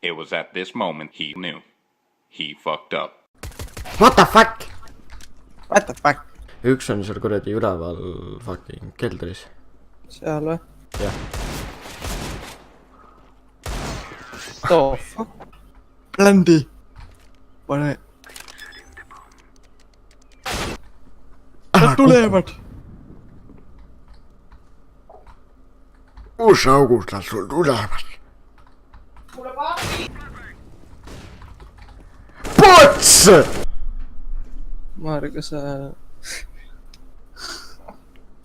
It was at this moment he knew. He fucked up. What the fuck? What the fuck? Üks on seal kuradi üleval fucking keldris. Seal või? Jah. Oh fuck. Blandi. Pane. Nad tulevad. Kus august nad sul tulevad? Pots! Marga, sa...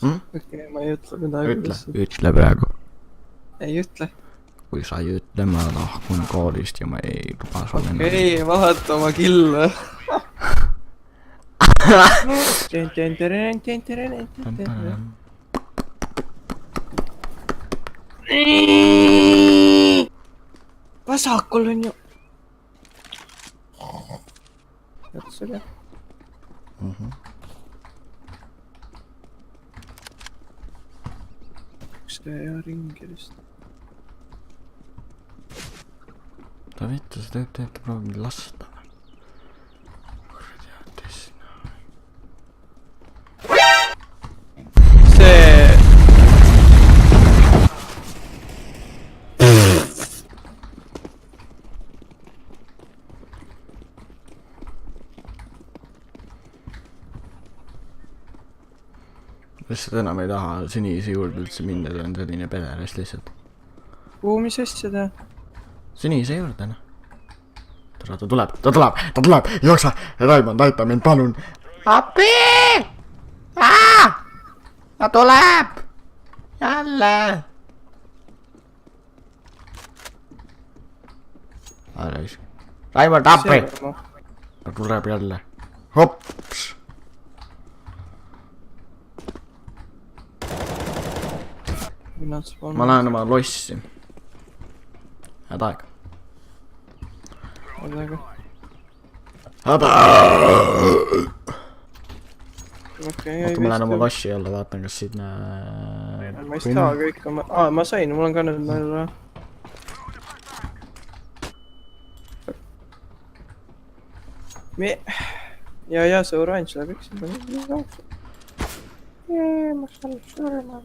Okei, ma ei ütle midagi. Ütle praegu. Ei ütle. Kui sa ei ütle, ma lahkun koolist ja ma ei luba sulle Okei, vahata oma kille. Vasakul on ju. Jätsega. Üks hea ringi vist. Ta vittu, see teeb proovib lasta. Kuradi jättes. See... Lihtsalt enam ei taha Sinise juurde üldse minna, ta on selline pederast lihtsalt. Kuhu mis asja ta? Sinise juurde, noh. Ta tuleb, jooksa! Raimond, aita mind, palun! Appi! Ta tuleb! Jälle! Raimond, appi! Ta tuleb jälle. Hops! Ma lähen oma lossi. Head aeg. Oota, ma lähen oma lossi jälle, vaatan, kas sinna... Ma ei saa kõik oma... ma sain, mul on ka nüüd meil... Ja see oranž läheb üks. Ma saan surma.